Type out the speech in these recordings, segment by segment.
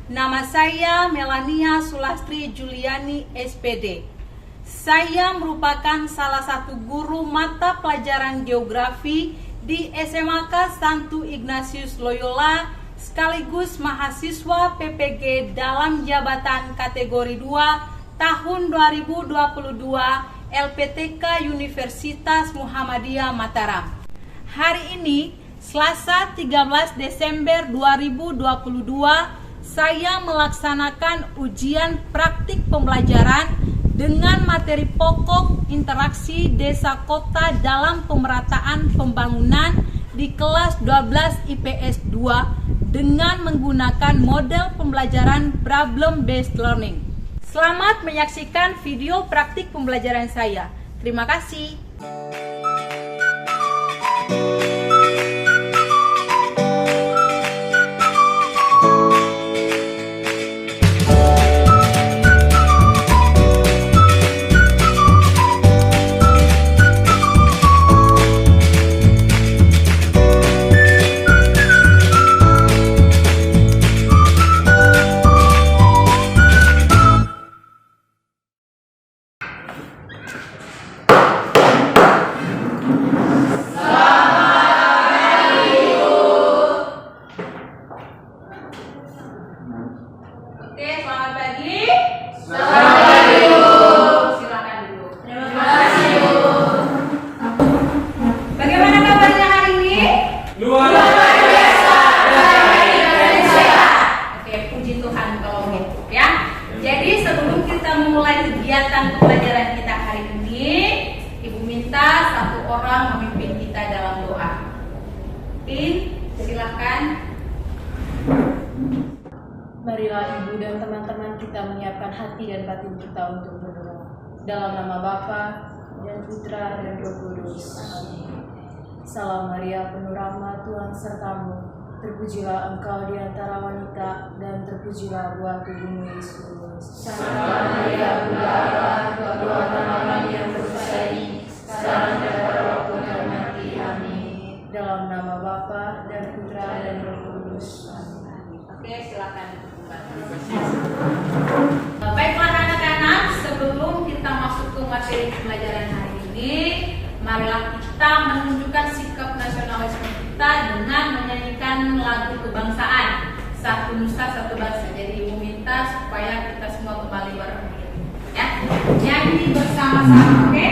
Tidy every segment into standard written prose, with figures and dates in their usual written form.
Nama saya Melania Sulastri Juliani SPD. Saya merupakan salah satu guru mata pelajaran geografi di SMAK Santo Ignatius Loyola sekaligus mahasiswa PPG dalam jabatan kategori 2 tahun 2022 LPTK Universitas Muhammadiyah Mataram. Hari ini, Selasa 13 Desember 2022, saya melaksanakan ujian praktik pembelajaran dengan materi pokok interaksi desa kota dalam pemerataan pembangunan di kelas 12 IPS 2 dengan menggunakan model pembelajaran problem based learning. Selamat menyaksikan video praktik pembelajaran saya. Terima kasih. Oke, selamat pagi. Selamat pagi, Bu. Silakan duduk. Terima kasih, Bu. Bagaimana kabarnya hari ini? Luar biasa. Oke, puji Tuhan kalau gitu ya. Jadi sebelum kita memulai kegiatan pembelajaran kita hari ini, Ibu minta satu orang memimpin kita dalam doa. Silakan. Marilah Ibu dan teman-teman kita menyiapkan hati dan batin kita untuk berdoa. Dalam nama Bapa dan Putra dan Roh Kudus. Amin. Salam Maria, penuh rahmat, Tuhan sertamu. Terpujilah Engkau di antara wanita dan terpujilah buah tubuhmu Yesus. Santa Maria, Bunda Allah, doakan kami yang berdosa ini, sekarang dan pada waktu kami mati. Amin. Dalam nama Bapa dan Putra dan Roh Kudus. Amin. Oke, silakan. Baiklah anak-anak, sebelum kita masuk ke materi pembelajaran hari ini, marilah kita menunjukkan sikap nasionalisme kita dengan menyanyikan lagu kebangsaan Satu Nusa Satu Bangsa. Jadi Ibu minta supaya kita semua kembali bareng, ya. Nyanyi bersama-sama, oke?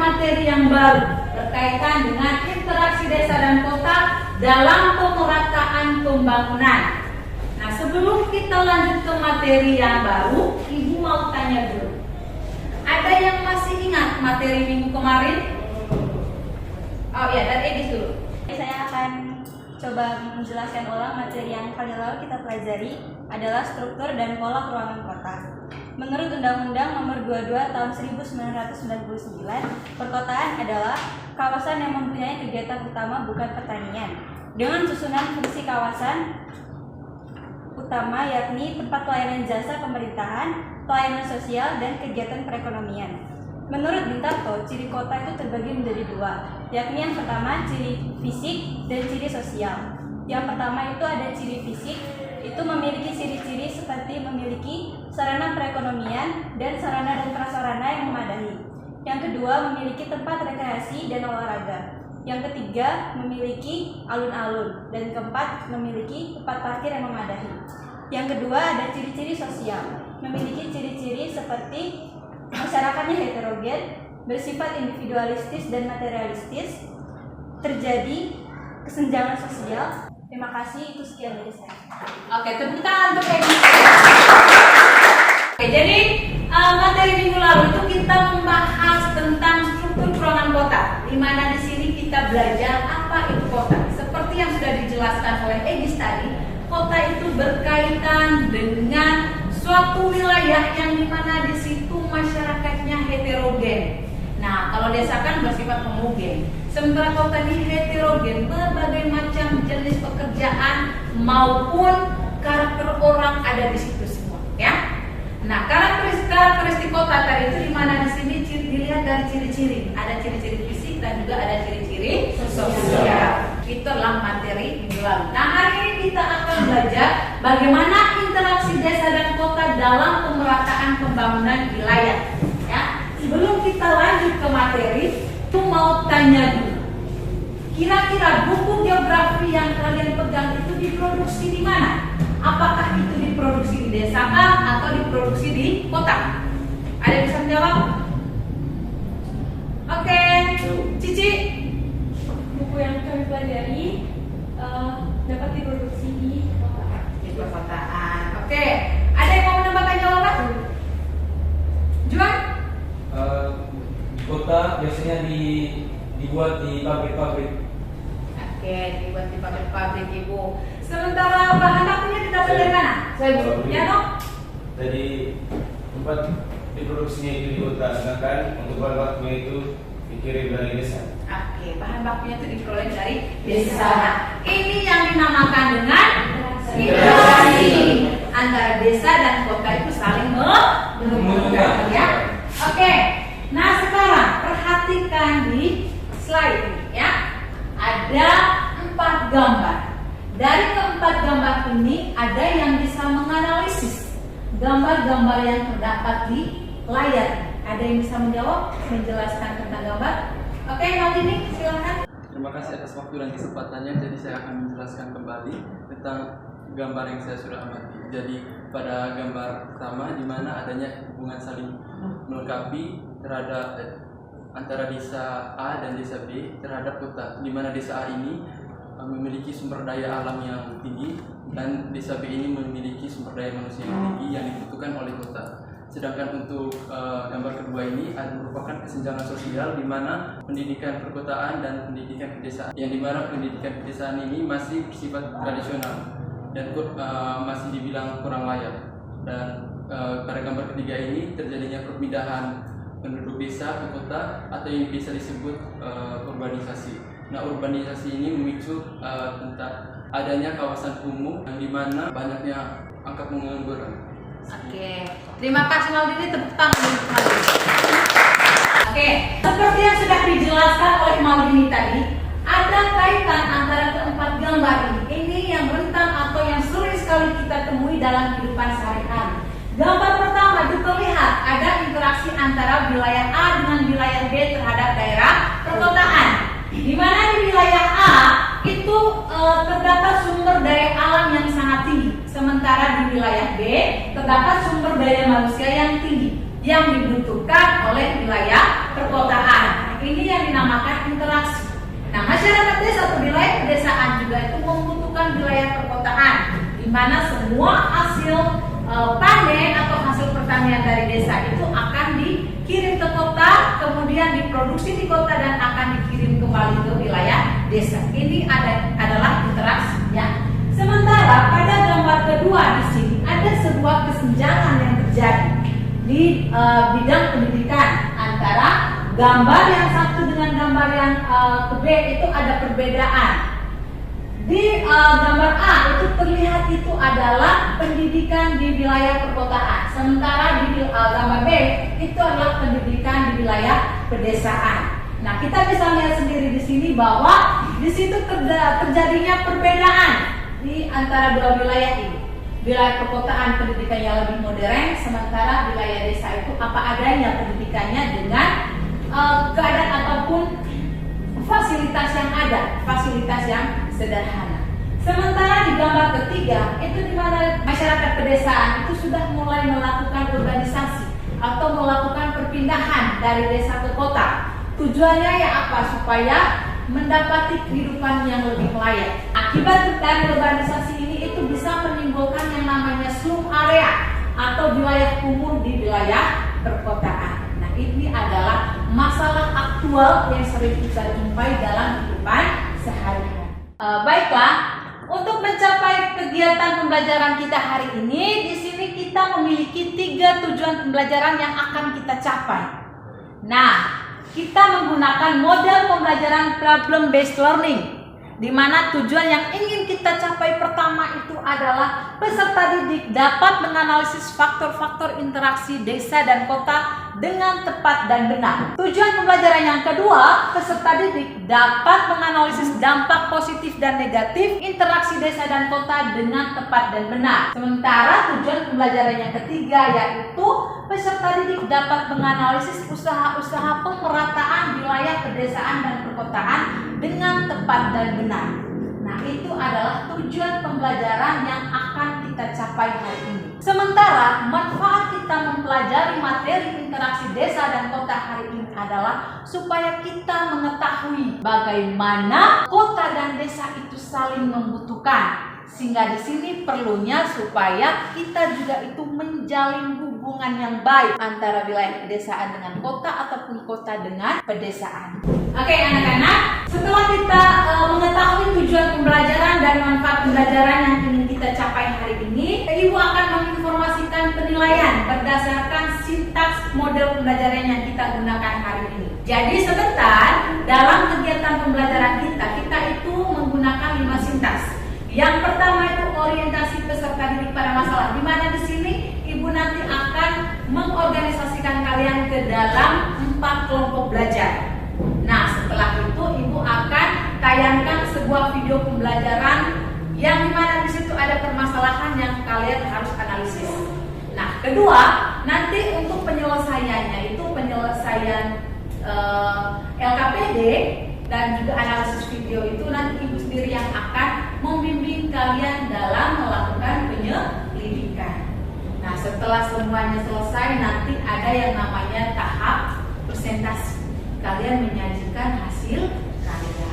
Materi yang baru berkaitan dengan interaksi desa dan kota dalam pemerataan pembangunan. Nah, sebelum kita lanjut ke materi yang baru, Ibu mau tanya dulu. Ada yang masih ingat materi minggu kemarin? Oh ya, dari Edis dulu. Saya akan coba menjelaskan ulang materi yang paling lalu kita pelajari adalah struktur dan pola ruangan kota. Menurut Undang-Undang Nomor 22 Tahun 1999, perkotaan adalah kawasan yang mempunyai kegiatan utama bukan pertanian, dengan susunan fungsi kawasan utama yakni tempat pelayanan jasa pemerintahan, pelayanan sosial, dan kegiatan perekonomian. Menurut Bintarto, ciri kota itu terbagi menjadi dua, yakni yang pertama ciri fisik dan ciri sosial. Yang pertama itu ada ciri fisik, itu memiliki ciri-ciri seperti memiliki sarana perekonomian dan sarana dan prasarana yang memadai. Yang kedua, memiliki tempat rekreasi dan olahraga. Yang ketiga, memiliki alun-alun. Dan keempat, memiliki tempat parkir yang memadai. Yang kedua, ada ciri-ciri sosial. Memiliki ciri-ciri seperti masyarakatnya heterogen, bersifat individualistis dan materialistis, terjadi kesenjangan sosial. Terima kasih, itu sekian dari saya. Oke, tepuk tangan untuk Edi. Oke, jadi materi minggu lalu itu kita membahas tentang struktur ruangan kota, di mana di sini kita belajar apa itu kota. Seperti yang sudah dijelaskan oleh Edi tadi, kota itu berkaitan dengan suatu wilayah yang dimana di situ masyarakatnya heterogen. Nah, kalau desa kan bersifat homogen. Sementara kota ini heterogen, berbagai macam jenis pekerjaan maupun karakter orang ada di situ semua, ya. Nah, karakteristik kota tadi itu di mana di sini dilihat dari ciri-ciri. Ada ciri-ciri fisik dan juga ada ciri-ciri sosial. Itu adalah materi minggu lalu. Nah, hari ini kita akan belajar bagaimana interaksi desa dan kota dalam pemerataan pembangunan wilayah. Ya, sebelum kita lanjut ke materi, itu mau tanya dulu. Kira-kira buku geografi yang kalian pegang itu diproduksi di mana? Apakah itu diproduksi di desa atau diproduksi di kota? Ada yang bisa menjawab? Oke, Cici. Buku yang kami pelajari dapat diproduksi di kota. Di perkotaan. Oke, ada yang mau menambahkan jawaban? Juan? Kota biasanya dibuat di pabrik-pabrik. Oke, dibuat di pabrik-pabrik, Ibu. Sementara bahan bakunya didapat dari mana? Ya dong? Jadi tempat diproduksinya itu di kota, sedangkan untuk bahan bakunya itu dikirim dari desa. Oke, bahan bakunya itu diperoleh dari desa. Ini yang dinamakan dengan interaksi antara desa dan kota itu saling menguntungkan, ya. Oke, nah sekarang perhatikan di slide ini, ya. Ada 4 gambar. Dari keempat gambar ini ada yang bisa menganalisis gambar-gambar yang terdapat di layar. Ada yang bisa menjawab, menjelaskan tentang gambar? Oke, Maldini, silakan. Terima kasih atas waktu dan kesempatannya. Jadi saya akan menjelaskan kembali tentang gambar yang saya sudah amati. Jadi pada gambar pertama di mana adanya hubungan saling melengkapi terhadap antara desa A dan desa B terhadap kota, di mana desa A ini memiliki sumber daya alam yang tinggi dan desa B ini memiliki sumber daya manusia yang tinggi yang dibutuhkan oleh kota. Sedangkan untuk gambar kedua ini merupakan kesenjangan sosial di mana pendidikan perkotaan dan pendidikan pedesaan, yang di mana pendidikan pedesaan ini masih bersifat tradisional dan masih dibilang kurang layak. Dan pada gambar ketiga ini terjadinya perpindahan penduduk desa ke kota atau yang bisa disebut urbanisasi. Nah, urbanisasi ini memicu tentang adanya kawasan kumuh yang dimana banyaknya angka pengangguran. Oke, terima kasih Maldini, tepuk tangan untuk Maldini. Oke, seperti yang sudah dijelaskan oleh Maldini tadi, ada kaitan antara keempat gambar ini. Ini yang rentan atau yang sering sekali kita temui dalam kehidupan sehari-hari. Gambar pertama terlihat ada interaksi antara wilayah A dengan wilayah B terhadap daerah perkotaan. Di mana di wilayah A itu terdapat sumber daya alam yang sangat tinggi, sementara di wilayah B terdapat sumber daya manusia yang tinggi yang dibutuhkan oleh wilayah perkotaan. Ini yang dinamakan interaksi. Nah, masyarakat desa atau wilayah pedesaan juga itu membutuhkan wilayah perkotaan, di mana semua hasil panen atau hasil pertanian dari desa itu akan dikirim ke kota, kemudian diproduksi di kota dan akan dikirim kembali ke wilayah desa. Ini adalah interaksi, ya. Sementara pada gambar kedua di sini ada sebuah kesenjangan yang terjadi. di bidang pendidikan. Antara gambar yang satu dengan gambar yang B itu ada perbedaan. Di gambar A itu terlihat itu adalah pendidikan di wilayah perkotaan, sementara di gambar B itu adalah pendidikan di wilayah pedesaan. Nah, kita bisa lihat sendiri di sini bahwa di situ terjadinya perbedaan di antara dua wilayah ini. Wilayah perkotaan pendidikannya lebih modern, sementara wilayah desa itu apa adanya pendidikannya dengan keadaan ataupun fasilitas yang ada, fasilitas yang sederhana. Sementara di gambar ketiga itu di mana masyarakat pedesaan itu sudah mulai melakukan urbanisasi atau melakukan perpindahan dari desa ke kota. Tujuannya ya apa? Supaya mendapati kehidupan yang lebih layak. Akibat dari urbanisasi ini itu bisa menimbulkan yang namanya slum area atau wilayah kumuh di wilayah perkotaan. Nah, ini adalah masalah aktual yang sering kita jumpai dalam kehidupan sehari-hari. Baiklah, untuk mencapai kegiatan pembelajaran kita hari ini, di sini kita memiliki 3 tujuan pembelajaran yang akan kita capai. Nah, kita menggunakan model pembelajaran problem based learning, di mana tujuan yang ingin kita capai pertama itu adalah peserta didik dapat menganalisis faktor-faktor interaksi desa dan kota dengan tepat dan benar. Tujuan pembelajaran yang kedua, peserta didik dapat menganalisis dampak positif dan negatif interaksi desa dan kota dengan tepat dan benar. Sementara tujuan pembelajaran yang ketiga yaitu peserta didik dapat menganalisis usaha-usaha pemerataan wilayah pedesaan dan perkotaan dengan tepat dan benar. Nah, itu adalah tujuan pembelajaran yang akan kita capai hari ini. Sementara manfaat kita mempelajari materi interaksi desa dan kota hari ini adalah supaya kita mengetahui bagaimana kota dan desa itu saling membutuhkan. Sehingga di sini perlunya supaya kita juga itu menjalin hubungan yang baik antara wilayah pedesaan dengan kota ataupun kota dengan pedesaan. Oke anak-anak, setelah kita mengetahui tujuan pembelajaran dan manfaat pembelajaran yang ingin kita capai hari ini, Ibu akan menginformasikan penilaian berdasarkan sintaks model pembelajaran yang kita gunakan hari ini. Jadi sebentar dalam kegiatan pembelajaran kita itu menggunakan 5 sintaks. Yang pertama itu orientasi peserta didik pada masalah, di mana di sini Ibu nanti akan mengorganisasikan kalian ke dalam 4 kelompok belajar. Nah, setelah itu Ibu akan tayangkan sebuah video pembelajaran yang dimana di situ ada permasalahan yang kalian harus analisis. Nah, kedua, nanti untuk penyelesaiannya itu penyelesaian LKPD dan juga analisis video itu nanti Ibu sendiri yang akan membimbing kalian dalam melakukan penyelidikan. Nah, setelah semuanya selesai nanti ada yang namanya tahap presentasi. Kalian menyajikan hasil karya.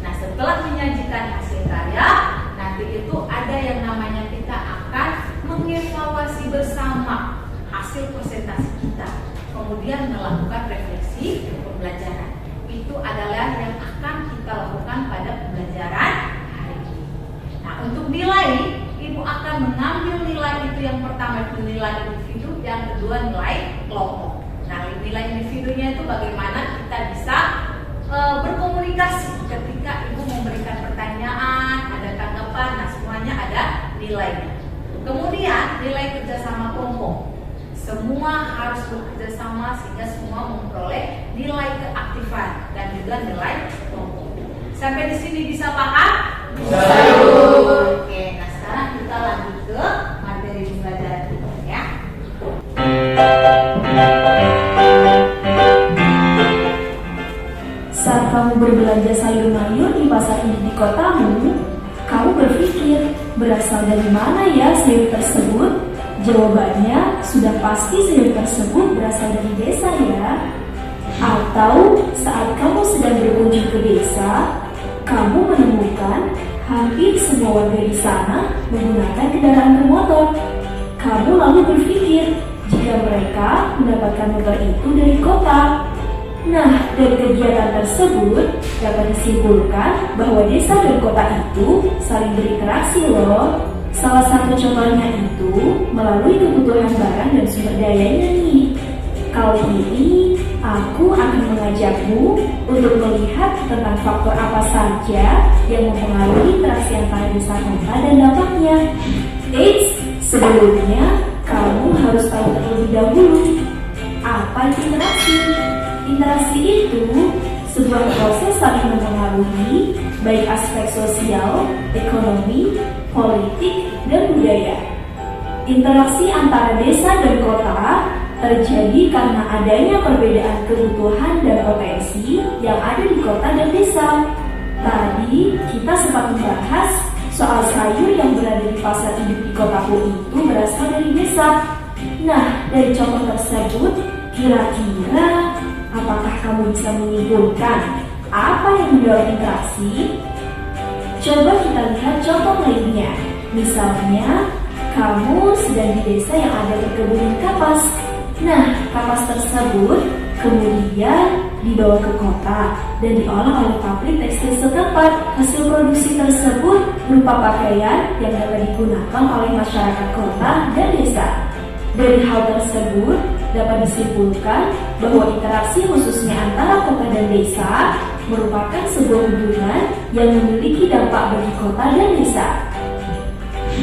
Nah, setelah menyajikan hasil karya, nanti itu ada yang namanya kita akan mengevaluasi bersama hasil presentasi kita. Kemudian melakukan refleksi pembelajaran. Itu adalah yang akan kita lakukan pada pembelajaran hari ini. Nah, untuk nilai, Ibu akan mengambil nilai itu yang pertama itu nilai individu, yang kedua nilai kelompok. Nah, nilai individunya itu bagaimana kita bisa berkomunikasi ketika Ibu memberikan pertanyaan, ada tanggapan, nah semuanya ada nilainya. Kemudian nilai kerjasama kelompok. Semua harus bekerja sama sehingga semua memperoleh nilai keaktifan dan juga nilai kelompok. Sampai di sini bisa paham? Bisa. Oke, nah sekarang kita lanjut ke materi pembelajaran kita ya. Saat kamu berbelanja sayur mayur di pasar ini di kotamu, kamu berpikir, berasal dari mana ya sayur tersebut? Jawabannya sudah pasti sayur tersebut berasal dari desa ya. Atau saat kamu sedang berkunjung ke desa, kamu menemukan hampir semua warga di sana menggunakan kendaraan bermotor. Kamu lalu berpikir jika mereka mendapatkan motor itu dari kota. Nah, dari kegiatan tersebut dapat disimpulkan bahwa desa dan kota itu saling berinteraksi loh. Salah satu contohnya itu melalui kebutuhan barang dan sumber dayanya nih. kali ini, aku akan mengajakmu untuk melihat tentang faktor apa saja yang mempengaruhi interaksi antara desa kota dan dampaknya. Eits, sebelumnya kamu harus tahu terlebih dahulu, apa itu interaksi? Interaksi itu sebuah proses saling mempengaruhi baik aspek sosial, ekonomi, politik, dan budaya. Interaksi antara desa dan kota terjadi karena adanya perbedaan kebutuhan dan potensi yang ada di kota dan desa. Tadi kita sempat membahas soal sayur yang berada di pasar induk di kotaku itu berasal dari desa. Nah, dari contoh tersebut, kira-kira apakah kamu bisa menyimpulkan apa yang mendorong interaksi? Coba kita lihat contoh lainnya. Misalnya, kamu sedang di desa yang ada perkebunan kapas. Nah, kapas tersebut kemudian dibawa ke kota dan diolah oleh pabrik tekstil setempat. Hasil produksi tersebut berupa pakaian yang dapat digunakan oleh masyarakat kota dan desa. Dari hal tersebut dapat disimpulkan bahwa interaksi khususnya antara kota dan desa merupakan sebuah hubungan yang memiliki dampak bagi kota dan desa.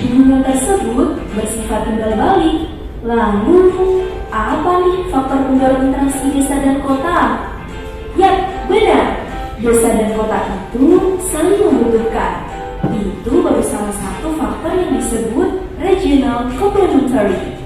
Hubungan tersebut bersifat timbal balik. Lalu, apa nih faktor pendorong interaksi desa dan kota? Yap, benar. Desa dan kota itu saling membutuhkan. Itu baru salah satu faktor yang disebut regional complementary,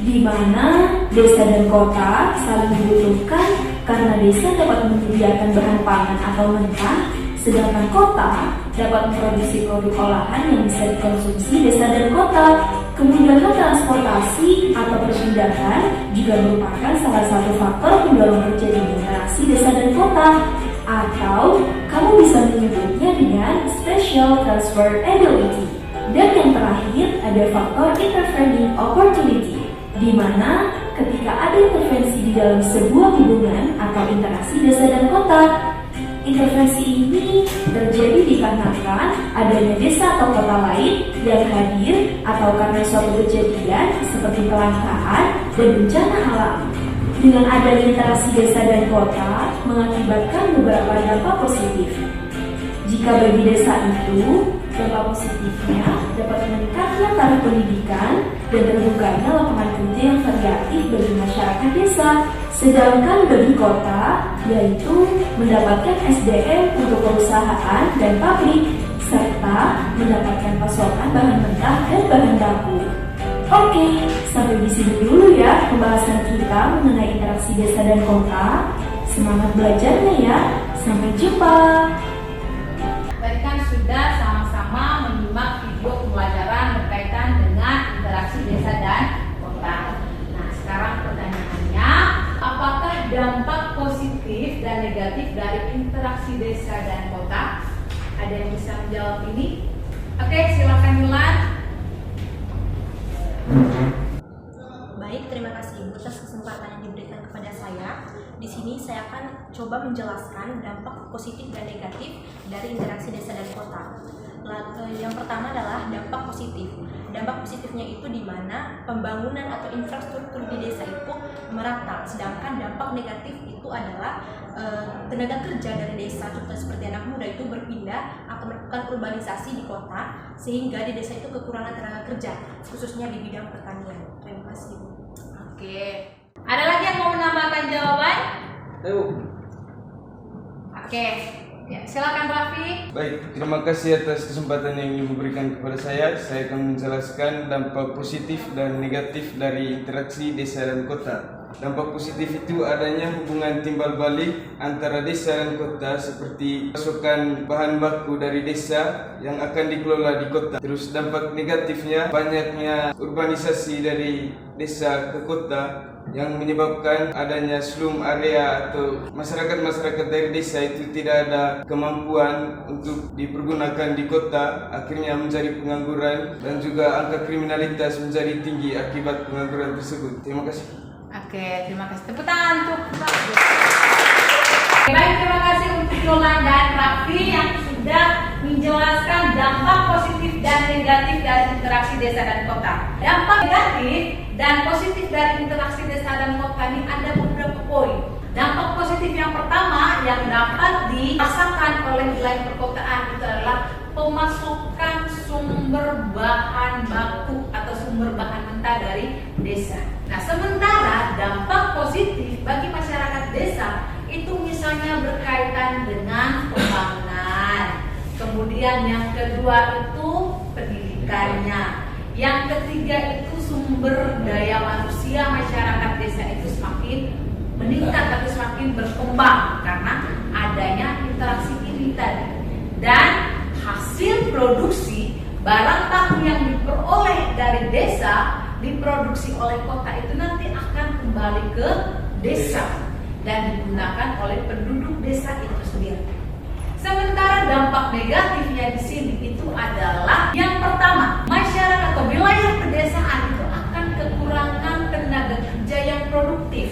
di mana desa dan kota saling membutuhkan karena desa dapat menyediakan bahan pangan atau mentah, sedangkan kota dapat memproduksi produk olahan yang bisa dikonsumsi desa dan kota. Kemudahan transportasi atau perpindahan juga merupakan salah satu faktor pendorong terjadinya interaksi desa dan kota, atau kamu bisa menyebutnya dengan spatial transfer ability. Dan yang terakhir ada faktor intervening opportunity, di mana ketika ada intervensi di dalam sebuah hubungan atau interaksi desa dan kota, intervensi ini terjadi dikarenakan adanya desa atau kota lain yang hadir atau karena suatu kejadian seperti kelangkaan dan bencana alam. Dengan adanya interaksi desa dan kota mengakibatkan beberapa dampak positif. Jika bagi desa itu, dampak positifnya dapat meningkatkan taraf pendidikan dan terbukanya lapangan kerja yang variatif bagi masyarakat desa. Sedangkan bagi kota, yaitu mendapatkan SDM untuk perusahaan dan pabrik, serta mendapatkan pasokan bahan mentah dan bahan baku. Oke, sampai di sini dulu ya pembahasan kita mengenai interaksi desa dan kota. Semangat belajarnya ya, sampai jumpa. Tadi kan sudah sama-sama menyimak video pembelajaran berkaitan dengan interaksi desa dan kota. Nah, sekarang pertanyaannya, apakah dampak positif dan negatif dari interaksi desa dan kota? Ada yang bisa menjawab ini? Oke, silakan Yulan. Baik, terima kasih Ibu atas kesempatan yang diberikan kepada saya. Di sini saya akan coba menjelaskan dampak positif dan negatif dari interaksi desa dan kota. Yang pertama adalah dampak positif. Dampak positifnya itu di mana pembangunan atau infrastruktur di desa itu merata, sedangkan dampak negatif itu adalah tenaga kerja dari desa, contoh seperti anak muda itu berpindah atau melakukan urbanisasi di kota, sehingga di desa itu kekurangan tenaga kerja, khususnya di bidang pertanian. Terima kasih. Oke. Ada lagi yang mau menambahkan jawaban? Oke. Ya, silakan Raffi. Baik, terima kasih atas kesempatan yang Ibu berikan kepada saya. Saya akan menjelaskan dampak positif dan negatif dari interaksi desa dan kota. Dampak positif itu adanya hubungan timbal balik antara desa dan kota, seperti pasokan bahan baku dari desa yang akan dikelola di kota. Terus dampak negatifnya banyaknya urbanisasi dari desa ke kota yang menyebabkan adanya slum area atau masyarakat-masyarakat dari desa itu tidak ada kemampuan untuk dipergunakan di kota, akhirnya menjadi pengangguran dan juga angka kriminalitas menjadi tinggi akibat pengangguran tersebut. Terima kasih. Oke, terima kasih. Tepuk tangan untuk baik, terima kasih untuk Yolan dan Raffi yang sudah menjelaskan dampak positif dan negatif dari interaksi desa dan kota. Dampak negatif dan positif dari interaksi desa dan kota ini ada beberapa poin. Dampak positif yang pertama yang dapat dirasakan oleh wilayah perkotaan itu adalah pemasukan sumber bahan baku atau sumber bahan mentah dari desa. Nah, sementara dampak positif bagi masyarakat desa itu misalnya berkaitan dengan pembangunan. Kemudian yang kedua itu pendidikannya. Yang ketiga itu sumber daya manusia masyarakat desa itu semakin meningkat atau semakin berkembang karena adanya interaksi ini tadi. Dan hasil produksi barang tahu yang diperoleh dari desa diproduksi oleh kota itu nanti akan kembali ke desa dan digunakan oleh penduduk desa itu sendiri. Sementara dampak negatifnya di sini itu adalah yang pertama, masyarakat atau wilayah pedesaan itu akan kekurangan tenaga kerja yang produktif.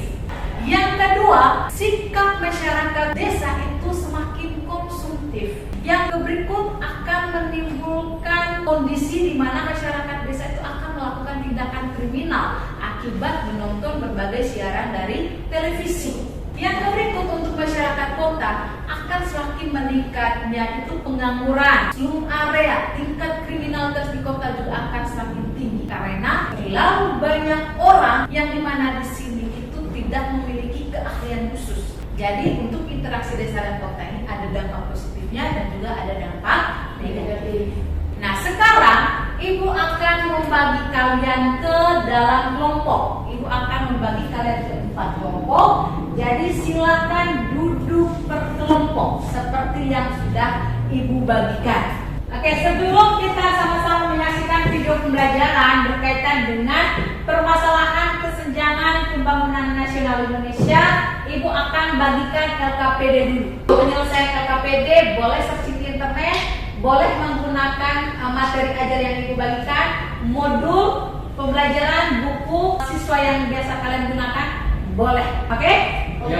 Yang kedua, sikap masyarakat desa itu semakin konsumtif. Yang berikut akan menimbulkan kondisi di mana masyarakat desa itu akan melakukan tindakan kriminal akibat menonton berbagai siaran dari televisi. Yang berikut untuk masyarakat kota akan semakin meningkatnya itu pengangguran, seluruh area, tingkat kriminalitas di kota juga akan semakin tinggi karena terlalu banyak orang yang dimana di sini itu tidak memiliki keahlian khusus. Jadi untuk interaksi desa dan kota ini ada dampak positifnya dan juga ada dampak negatif. Nah, sekarang Ibu akan membagi kalian ke dalam kelompok. Ibu akan membagi kalian ke 4 kelompok. Jadi silakan duduk per kelompok seperti yang sudah Ibu bagikan. Oke, sebelum kita sama-sama menyaksikan video pembelajaran berkaitan dengan permasalahan kesenjangan pembangunan nasional Indonesia, Ibu akan bagikan LKPD dulu. Penyelesaian LKPD boleh searching di internet, boleh menggunakan materi ajar yang Ibu bagikan, modul pembelajaran, buku siswa yang biasa kalian gunakan, boleh. Oke? Oke.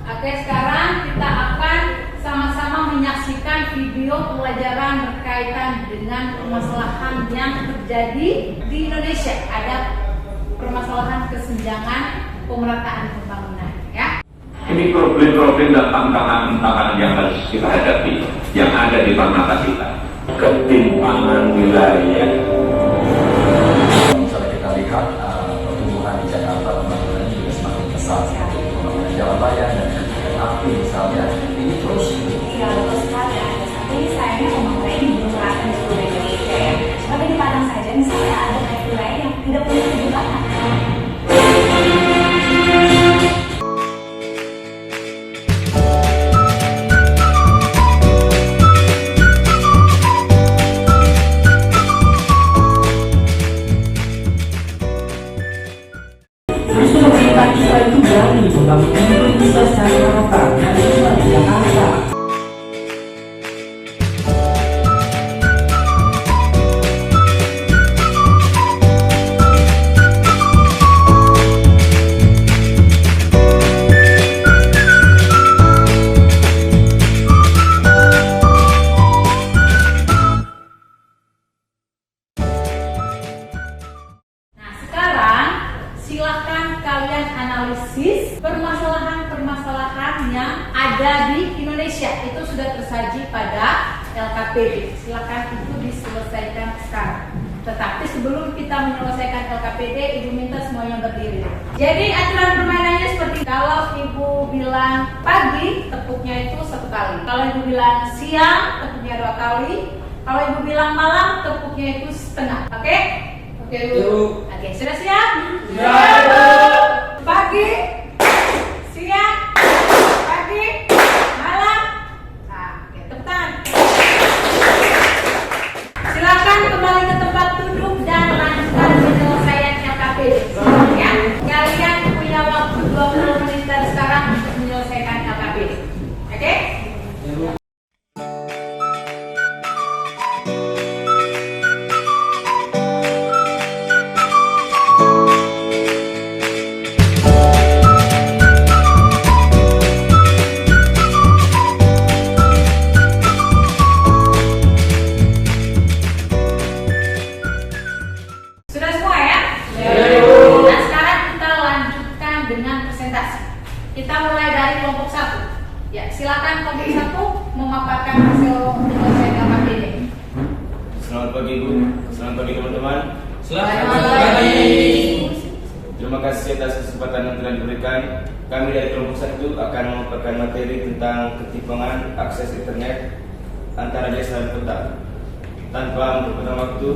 Oke, sekarang kita akan sama-sama menyaksikan video pembelajaran berkaitan dengan permasalahan yang terjadi di Indonesia. Ada permasalahan kesenjangan pemerataan pembangunan, ya. Ini problem-problem dan tantangan-tantangan yang harus kita hadapi yang ada di depan mata kita. Ketimpangan wilayah. Misalnya kita lihat pertumbuhan di Jakarta pembangunan juga semakin pesat, pembangunan jalan raya dan kereta api misalnya ini terus. Iya, betul sekali. Tapi sayangnya pembangunan ini belum merata di seluruh Indonesia ya. Tapi di Padang saja misalnya ada banyak wilayah yang tidak punya kebutuhan. Silahkan kalian analisis permasalahan-permasalahan yang ada di Indonesia. Itu sudah tersaji pada LKPD. Silahkan itu diselesaikan sekarang. Tetapi sebelum kita menyelesaikan LKPD, Ibu minta semuanya berdiri. Jadi aturan permainannya seperti kalau Ibu bilang pagi, tepuknya itu 1 kali. Kalau Ibu bilang siang, tepuknya 2 kali. Kalau Ibu bilang malam, tepuknya itu setengah. Oke? Oke, Bu. Oke, sudah siap? Ya. Pagi, siang, pagi, malam. Nah, oke, tepuk tangan. Silakan kembali ke tempat duduk dan lanjutkan penyelesaian LKPD. Ya, kalian punya waktu 20 menit dari sekarang untuk menyelesaikan LKPD. Oke? hasil menyelesaikan materi. Selamat pagi Bu, selamat pagi teman-teman. Selamat pagi. Terima kasih atas kesempatan yang telah diberikan. Kami dari kelompok 1 akan memaparkan materi tentang ketimpangan akses internet antara desa dan kota. Tanpa memperpanjang waktu,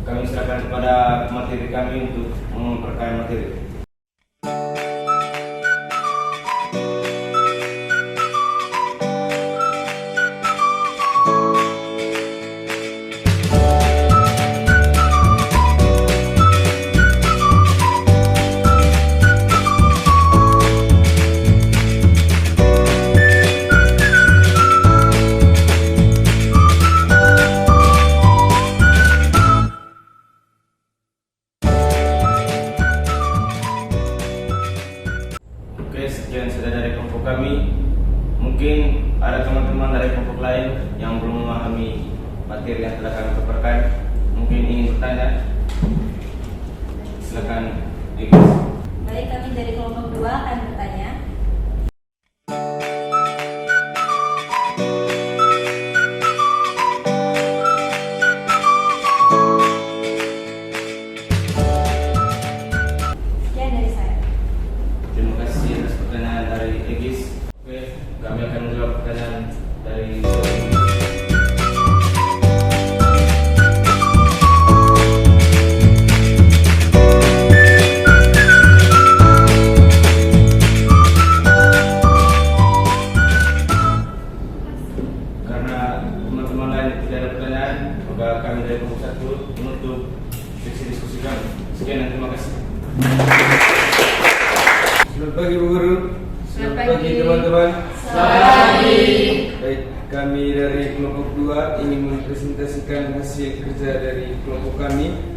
kami serahkan kepada materi kami untuk memaparkan materi. Oke, sekian sudah dari kelompok kami. Mungkin ada teman-teman dari kelompok lain yang belum memahami materi yang telah kami paparkan. Mungkin ingin bertanya. Silakan, Igis. Baik, kami dari kelompok 2 akan bertanya. Sekian dari saya. Terima kasih atas pertanyaan dari Igis. Oke, kami akan menjawab pertanyaan dari karena teman-teman lain tidak ada pertanyaan, maka kami dari kelompok 1 menutup sesi diskusi kami. Sekian dan terima kasih. Selamat pagi Bu Guru. Selamat pagi teman-teman. Selamat pagi. Baik, kami dari kelompok 2 ingin mempresentasikan hasil kerja dari kelompok kami.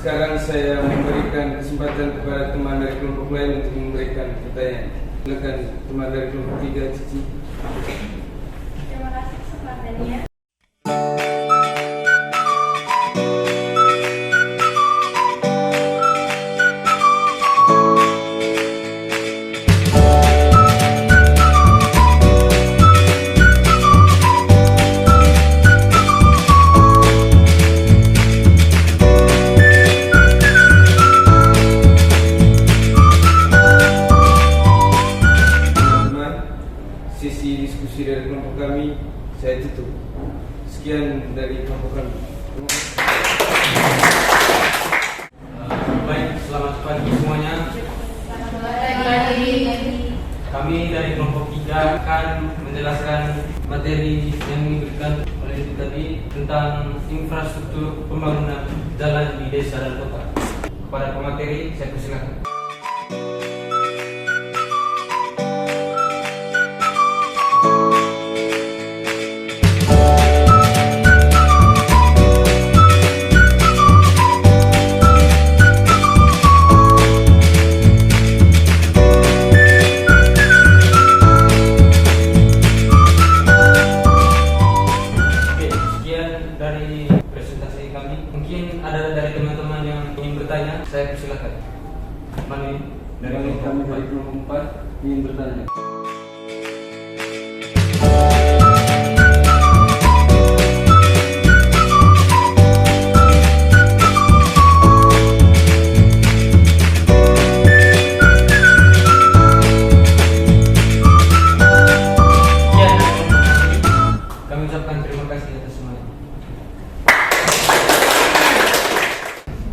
Sekarang saya memberikan kesempatan kepada teman dari kelompok lain untuk memberikan pertanyaan. Silakan teman dari kelompok 3, Cici. Terima kasih kesempatannya. Teman-teman, sesi diskusi dari kelompok kami saya tutup. Sekian dari kelompok kami. Terima kasih. Baik, selamat pagi semuanya. Selamat pagi. Kami dari kelompok 3 akan menjelaskan materi yang diberikan oleh Ibu tadi tentang infrastruktur pembangunan jalan di desa dan kota. Kepada pemateri, saya persilakan. Oke, sekian dari presentasi kami. Mungkin ada dari teman-teman yang ingin bertanya, saya persilakan. Mani dari Kami kelompok dari kelompok 4 ingin bertanya. Sekian dari kelompok kami. Kami ucapkan terima kasih atas semuanya.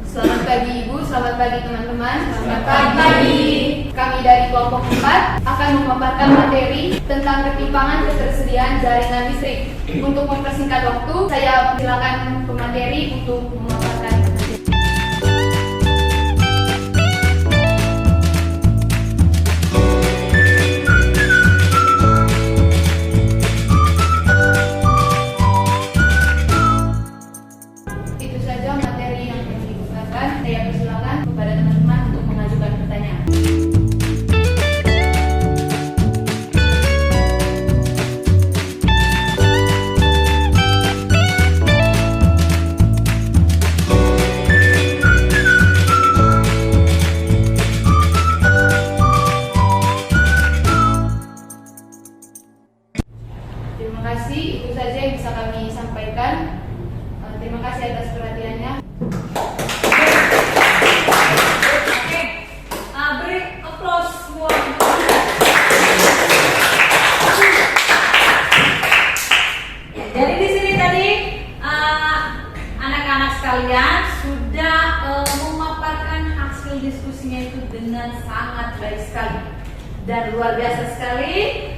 Selamat pagi Ibu, selamat pagi teman-teman. Selamat pagi. Kami dari kelompok 4 akan memaparkan materi tentang ketimpangan ketersediaan jaringan listrik. Untuk mempersingkat waktu, saya silakan pemateri untuk memaparkan materi. Itu saja materi yang ingin digunakan. Saya persilakan diskusinya itu dengan sangat baik sekali dan luar biasa sekali.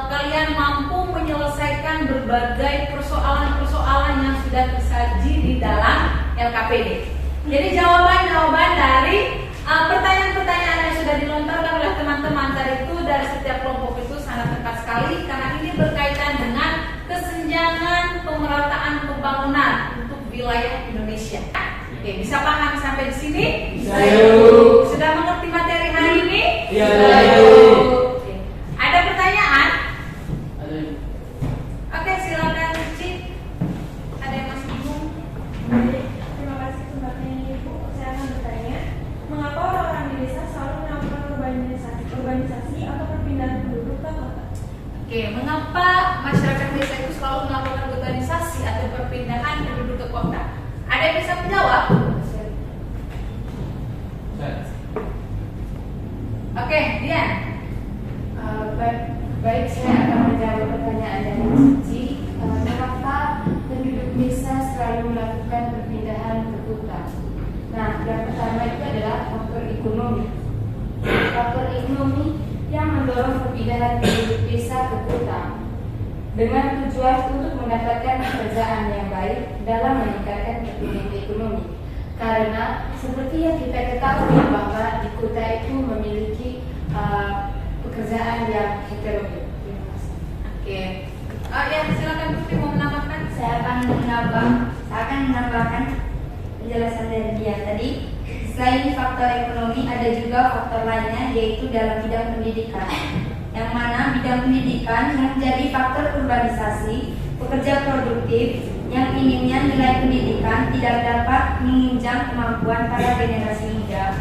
Kalian mampu menyelesaikan berbagai persoalan-persoalan yang sudah tersaji di dalam LKPD. Jadi jawaban-jawaban dari pertanyaan-pertanyaan yang sudah dilontarkan oleh teman-teman tadi itu dari setiap kelompok itu sangat tepat sekali karena ini berkaitan dengan kesenjangan pemerataan pembangunan untuk wilayah Indonesia. Oke, bisa paham sampai di sini? Bisa. Sudah mengerti materi hari ini? Iya. Oke. Ada pertanyaan? Ada. Oke, silakan Cici. Ada yang masih bingung? Terima kasih kesempatan ini Ibu. Saya akan bertanya, mengapa orang-orang di desa selalu melakukan urbanisasi atau perpindahan penduduk ke kota? Oke, mengapa masyarakat desa itu selalu melakukan urbanisasi atau perpindahan penduduk ke kota? Ada yang bisa menjawab? Oke, Dian. Baik, saya akan menjawab pertanyaan dari Cici. Mengapa penduduk desa selalu melakukan perpindahan ke kota? Nah, yang pertama itu adalah faktor ekonomi. Faktor ekonomi yang mendorong perpindahan penduduk desa ke kota dengan tujuan untuk mendapatkan pekerjaan yang baik dalam meningkatkan pertumbuhan ekonomi. Karena seperti yang kita ketahui bahwa di kota itu memiliki pekerjaan yang heterogen. Terima kasih. Oke. Ya, silakan Putri mau menambahkan. Saya akan menambahkan penjelasan dari dia tadi. Selain faktor ekonomi, ada juga faktor lainnya yaitu dalam bidang pendidikan. Yang mana bidang pendidikan yang menjadi faktor urbanisasi, pekerja produktif yang inginnya nilai pendidikan tidak dapat menunjang kemampuan para generasi muda.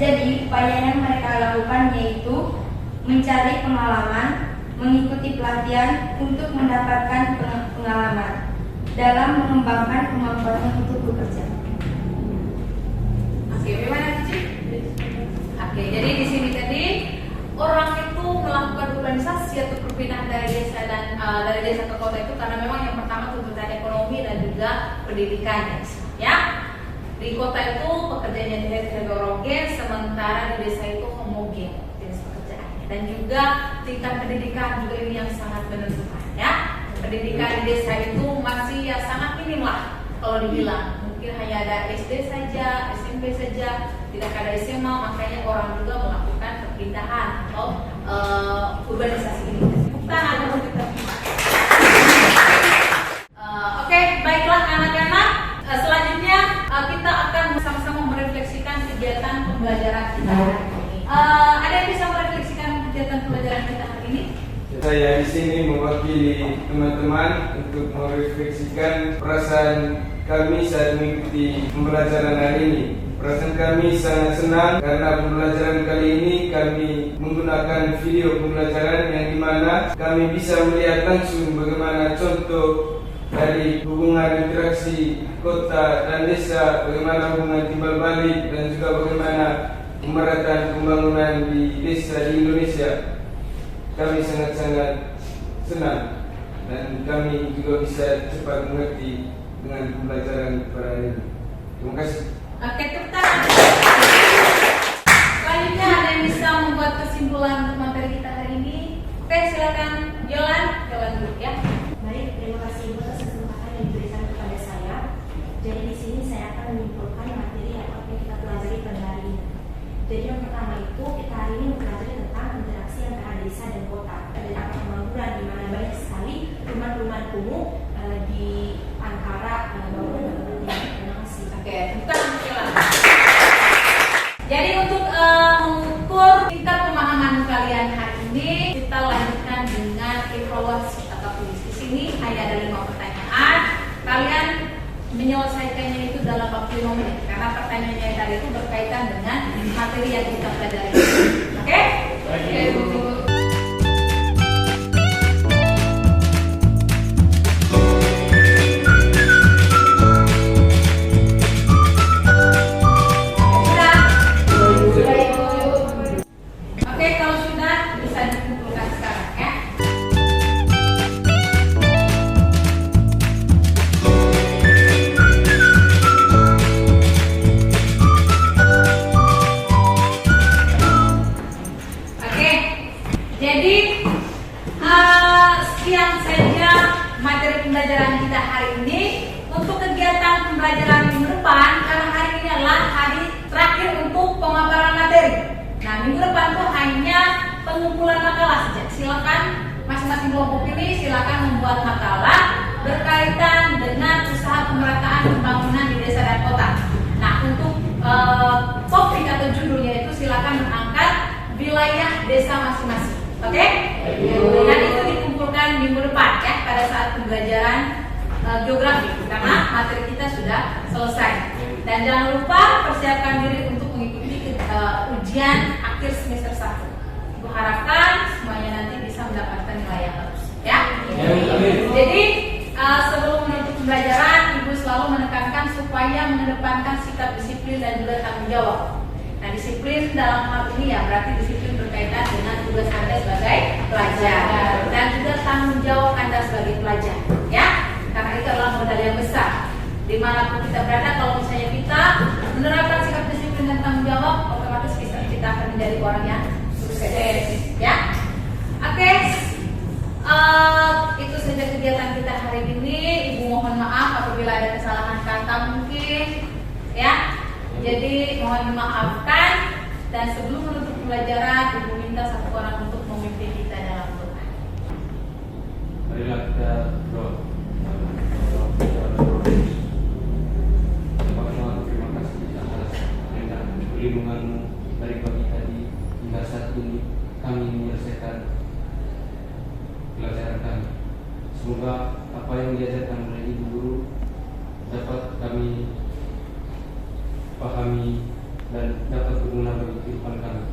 Jadi upaya yang mereka lakukan yaitu mencari pengalaman, mengikuti pelatihan untuk mendapatkan pengalaman dalam mengembangkan kemampuannya untuk bekerja. Oke, bagaimana Cici? Oke, jadi di sini tadi orang itu melakukan urbanisasi atau perpindahan dari desa dan dari desa ke kota itu karena memang yang pertama tuntutan ekonomi dan juga pendidikannya, ya. Di kota itu pekerjaannya heterogen, sementara di desa itu homogen jenis pekerjaannya dan juga tingkat pendidikan juga ini yang sangat menentukan, ya. Pendidikan di desa itu masih ya sangat minim lah kalau dibilang. Mungkin hanya ada SD saja, SMP saja, tidak ada SMA, makanya orang juga melakukan perpindahan atau urbanisasi ini. Oke, baiklah anak-anak. Selanjutnya kita akan bersama-sama merefleksikan kegiatan pembelajaran kita hari ini. Ada yang bisa merefleksikan kegiatan pembelajaran kita hari ini? Saya di sini mewakili teman-teman untuk merefleksikan perasaan kami saat mengikuti pembelajaran hari ini. Perasaan kami sangat senang karena pembelajaran kali ini kami menggunakan video pembelajaran yang dimana kami bisa melihat langsung bagaimana contoh dari hubungan interaksi kota dan desa, bagaimana hubungan timbal balik dan juga bagaimana pemerataan pembangunan di desa di Indonesia. Kami sangat-sangat senang dan kami juga bisa cepat mengerti dengan pembelajaran pada hari ini. Terima kasih. Oke, tepuk tangan. Selanjutnya ada yang bisa membuat kesimpulan untuk materi kita hari ini. Oke, silakan Jolan dulu ya. Baik, terima kasih Ibu atas kesempatan yang diberikan kepada saya. Jadi di sini saya akan menyimpulkan materi yang akan kita pelajari pada hari ini. Jadi yang pertama itu kita hari ini mempelajari tentang interaksi antara desa dan kota. Ada dampak pembangunan di mana banyak sekali rumah-rumah kumuh di antara bangunan-bangunan ini. Terima kasih. Oke, bukan Jolan. Jadi untuk mengukur tingkat pemahaman kalian hari ini, kita lanjutkan dengan evaluasi atau kuis. Di sini hanya ada 5 pertanyaan. Kalian menyelesaikannya itu dalam waktu 5 menit karena pertanyaannya tadi itu berkaitan dengan materi yang kita pelajari. Oke? Oke, Bu. Oke, kalau sudah bisa dikumpulkan sekarang ya. pengumpulan makalah saja. Silakan masing-masing kelompok ini silakan membuat makalah berkaitan dengan usaha pemerataan pembangunan di desa dan kota. Nah, untuk topik atau judulnya itu silakan mengangkat wilayah desa masing-masing. Oke? Dan itu dikumpulkan minggu depan ya pada saat pembelajaran geografi karena materi kita sudah selesai. Dan jangan lupa persiapkan diri untuk mengikuti ujian akhir semester 1. Ibu harapkan semuanya nanti bisa mendapatkan nilai yang bagus ya. Jadi sebelum menutup pembelajaran, Ibu selalu menekankan supaya mengedepankan sikap disiplin dan juga tanggung jawab. Nah, disiplin dalam hal ini ya berarti disiplin berkaitan dengan tugas Anda sebagai pelajar dan juga tanggung jawab Anda sebagai pelajar ya. Karena itu adalah modal yang besar. Dimanapun kita berada, kalau misalnya kita menerapkan sikap disiplin dan tanggung jawab, otomatis kita akan menjadi orang yang sukses ya. Oke. Itu saja kegiatan kita hari ini. Ibu mohon maaf apabila ada kesalahan kata mungkin ya. Jadi mohon dimaafkan. Dan sebelum menutup pembelajaran, Ibu minta satu orang untuk memimpin kita dalam doa. Marilah kita berdoa. Terima kasih atas perlindungan-Mu dari pagi tadi hingga saat ini kami menyelesaikan pelajaran kami. Semoga apa yang diajarkan oleh Ibu Guru dapat kami pahami dan dapat berguna bagi kehidupan kami.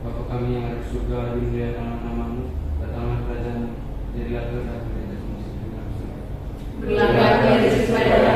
Bapa kami yang ada di surga, dimuliakan nama-Mu, datanglah kerajaan-Mu, jadilah kehendak-Mu di atas bumi seperti di surga. Berilah kami rezeki pada